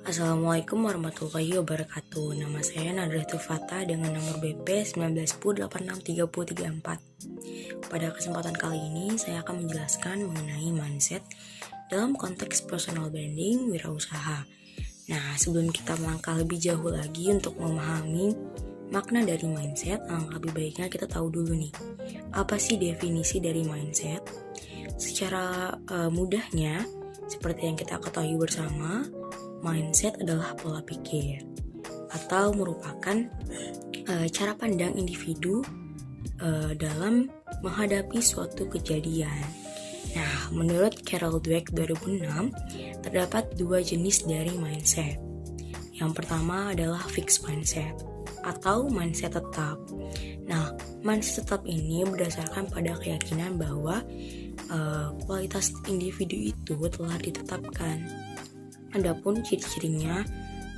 Assalamualaikum warahmatullahi wabarakatuh. Nama saya Nadratul Fatah dengan nomor BP 1910863034. Pada kesempatan kali ini saya akan menjelaskan mengenai mindset dalam konteks personal branding wirausaha. Nah, sebelum kita melangkah lebih jauh lagi untuk memahami makna dari mindset, lebih baiknya kita tahu dulu nih, apa sih definisi dari mindset? Secara mudahnya, seperti yang kita ketahui bersama, mindset adalah pola pikir atau merupakan cara pandang individu dalam menghadapi suatu kejadian. Nah, menurut Carol Dweck 2006, terdapat dua jenis dari mindset. Yang pertama adalah fixed mindset atau mindset tetap. Nah, mindset tetap ini berdasarkan pada keyakinan bahwa kualitas individu itu telah ditetapkan. Adapun ciri-cirinya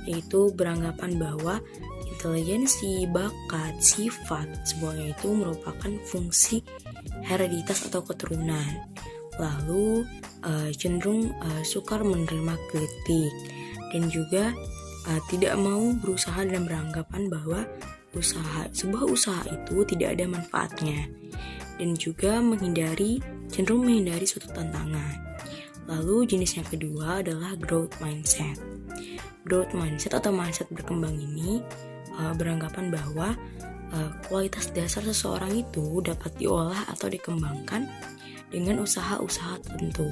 yaitu beranggapan bahwa intelijensi, bakat, sifat semuanya itu merupakan fungsi hereditas atau keturunan. Lalu cenderung sukar menerima kritik dan juga tidak mau berusaha dan beranggapan bahwa sebuah usaha itu tidak ada manfaatnya dan juga cenderung menghindari suatu tantangan. Lalu jenis yang kedua adalah growth mindset. Growth mindset atau mindset berkembang ini beranggapan bahwa kualitas dasar seseorang itu dapat diolah atau dikembangkan dengan usaha-usaha tertentu.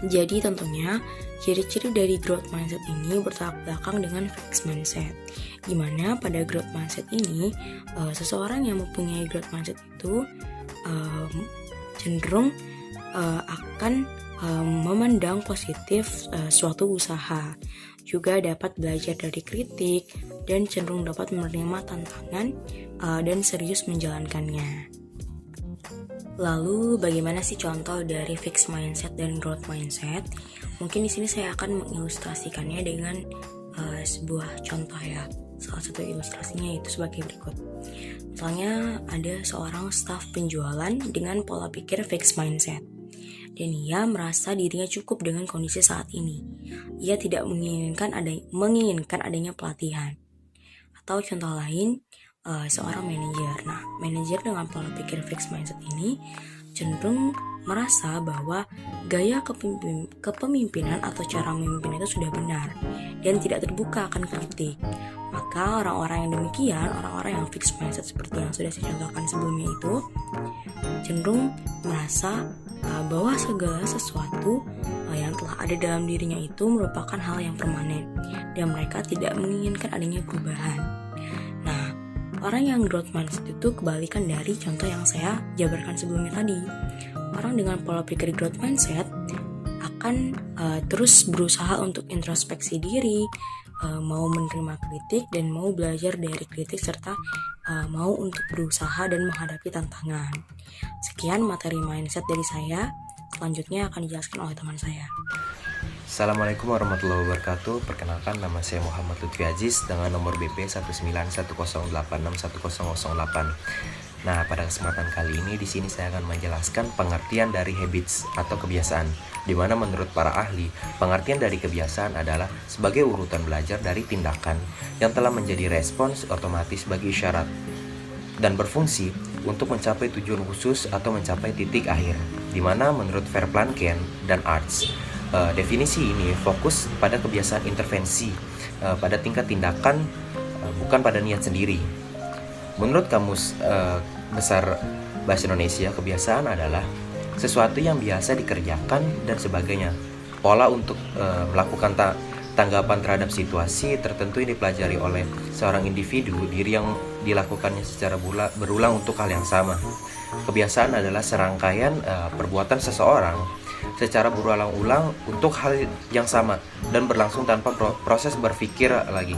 Jadi tentunya ciri-ciri dari growth mindset ini bertolak belakang dengan fixed mindset, di mana pada growth mindset ini seseorang yang mempunyai growth mindset itu cenderung akan memandang positif suatu usaha, juga dapat belajar dari kritik dan cenderung dapat menerima tantangan dan serius menjalankannya. Lalu bagaimana sih contoh dari fixed mindset dan growth mindset? Mungkin di sini saya akan mengilustrasikannya dengan sebuah contoh ya. Salah satu ilustrasinya itu sebagai berikut. Misalnya ada seorang staf penjualan dengan pola pikir fixed mindset. Dan ia merasa dirinya cukup dengan kondisi saat ini. Ia tidak menginginkan adanya pelatihan. Atau contoh lain, seorang manajer. Nah, manajer dengan pola pikir fixed mindset ini cenderung merasa bahwa gaya kepemimpinan atau cara memimpin itu sudah benar dan tidak terbuka akan kritik. Maka orang-orang yang demikian, orang-orang yang fixed mindset seperti yang sudah saya contohkan sebelumnya itu cenderung merasa bahwa segala sesuatu yang telah ada dalam dirinya itu merupakan hal yang permanen dan mereka tidak menginginkan adanya perubahan. Nah, orang yang growth mindset itu kebalikan dari contoh yang saya jabarkan sebelumnya tadi. Orang dengan pola pikir growth mindset akan terus berusaha untuk introspeksi diri, mau menerima kritik dan mau belajar dari kritik serta mau untuk berusaha dan menghadapi tantangan. Sekian materi mindset dari saya. Selanjutnya akan dijelaskan oleh teman saya. Assalamualaikum warahmatullahi wabarakatuh. Perkenalkan, nama saya Muhammad Lutfi Aziz dengan nomor BP 1910861008. Nah, pada kesempatan kali ini di sini saya akan menjelaskan pengertian dari habits atau kebiasaan, di mana menurut para ahli, pengertian dari kebiasaan adalah sebagai urutan belajar dari tindakan yang telah menjadi respons otomatis bagi isyarat dan berfungsi untuk mencapai tujuan khusus atau mencapai titik akhir, di mana menurut Verplanken dan Arts, definisi ini fokus pada kebiasaan intervensi pada tingkat tindakan, bukan pada niat sendiri. Menurut Kamus Besar Bahasa Indonesia, kebiasaan adalah sesuatu yang biasa dikerjakan dan sebagainya. Pola untuk melakukan tanggapan terhadap situasi tertentu yang dipelajari oleh seorang individu, diri yang dilakukannya secara berulang untuk hal yang sama. Kebiasaan adalah serangkaian perbuatan seseorang secara berulang-ulang untuk hal yang sama dan berlangsung tanpa proses berpikir lagi.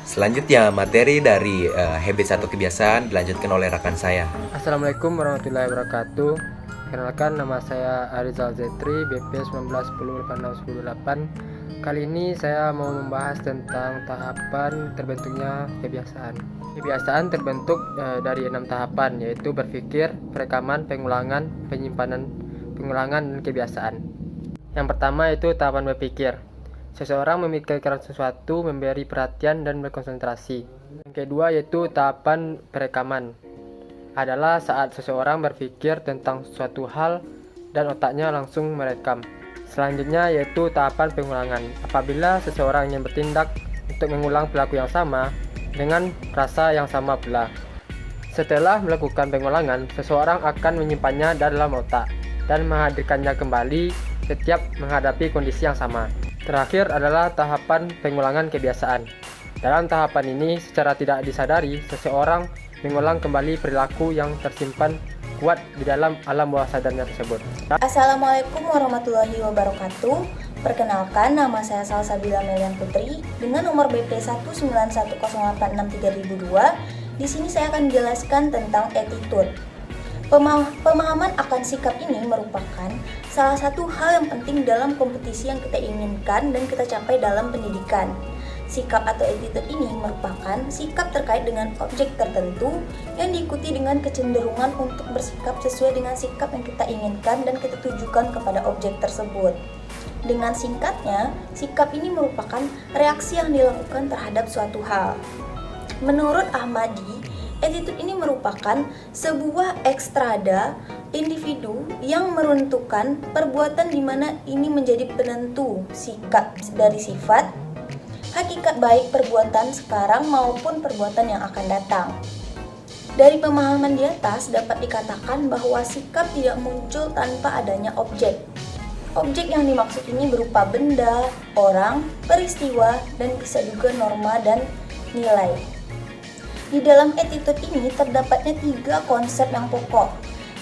Selanjutnya, materi dari habits atau kebiasaan dilanjutkan oleh rekan saya. Assalamualaikum warahmatullahi wabarakatuh. Kenalkan, nama saya Arizal Zetri, BP 1910861008. Kali ini saya mau membahas tentang tahapan terbentuknya kebiasaan. Kebiasaan terbentuk dari 6 tahapan, yaitu berpikir, perekaman, pengulangan, penyimpanan, pengulangan, dan kebiasaan. Yang pertama yaitu tahapan berpikir. Seseorang memikirkan sesuatu, memberi perhatian dan berkonsentrasi. Yang kedua yaitu tahapan perekaman. Adalah saat seseorang berpikir tentang suatu hal dan otaknya langsung merekam. Selanjutnya yaitu tahapan pengulangan. Apabila seseorang ingin bertindak untuk mengulang perilaku yang sama dengan rasa yang sama pula. Setelah melakukan pengulangan, seseorang akan menyimpannya dalam otak dan menghadirkannya kembali setiap menghadapi kondisi yang sama. Terakhir adalah tahapan pengulangan kebiasaan. Dalam tahapan ini, secara tidak disadari, seseorang mengulang kembali perilaku yang tersimpan kuat di dalam alam bawah sadarnya tersebut. Assalamualaikum warahmatullahi wabarakatuh. Perkenalkan, nama saya Salsabila Melian Putri dengan nomor BP 1910863.002. Di sini saya akan menjelaskan tentang attitude. Pemahaman akan sikap ini merupakan salah satu hal yang penting dalam kompetisi yang kita inginkan dan kita capai dalam pendidikan. Sikap atau attitude ini merupakan sikap terkait dengan objek tertentu yang diikuti dengan kecenderungan untuk bersikap sesuai dengan sikap yang kita inginkan dan kita tujukan kepada objek tersebut. Dengan singkatnya, sikap ini merupakan reaksi yang dilakukan terhadap suatu hal. Menurut Ahmadi, attitude ini merupakan sebuah ekstrada individu yang menentukan perbuatan di mana ini menjadi penentu sikap dari sifat, hakikat baik perbuatan sekarang maupun perbuatan yang akan datang. Dari pemahaman di atas dapat dikatakan bahwa sikap tidak muncul tanpa adanya objek. Objek yang dimaksud ini berupa benda, orang, peristiwa, dan bisa juga norma dan nilai. Di dalam attitude ini terdapatnya 3 konsep yang pokok.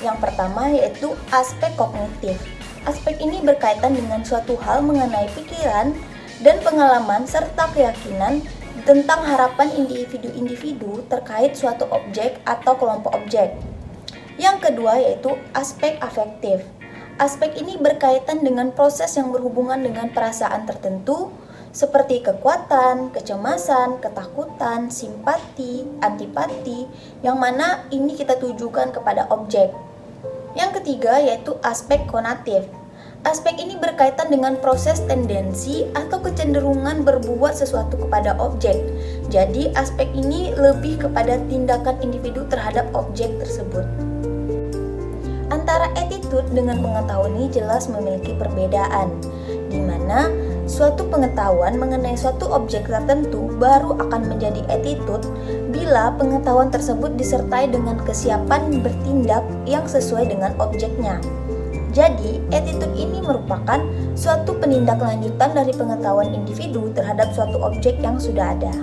Yang pertama yaitu aspek kognitif. Aspek ini berkaitan dengan suatu hal mengenai pikiran dan pengalaman serta keyakinan tentang harapan individu-individu terkait suatu objek atau kelompok objek. Yang kedua yaitu aspek afektif. Aspek ini berkaitan dengan proses yang berhubungan dengan perasaan tertentu seperti kekuatan, kecemasan, ketakutan, simpati, antipati, yang mana ini kita tujukan kepada objek. Yang ketiga yaitu aspek konatif. Aspek ini berkaitan dengan proses tendensi atau kecenderungan berbuat sesuatu kepada objek. Jadi aspek ini lebih kepada tindakan individu terhadap objek tersebut. Antara attitude dengan pengetahuan ini jelas memiliki perbedaan, di mana suatu pengetahuan mengenai suatu objek tertentu baru akan menjadi attitude bila pengetahuan tersebut disertai dengan kesiapan bertindak yang sesuai dengan objeknya. Jadi, attitude ini merupakan suatu penindaklanjutan dari pengetahuan individu terhadap suatu objek yang sudah ada.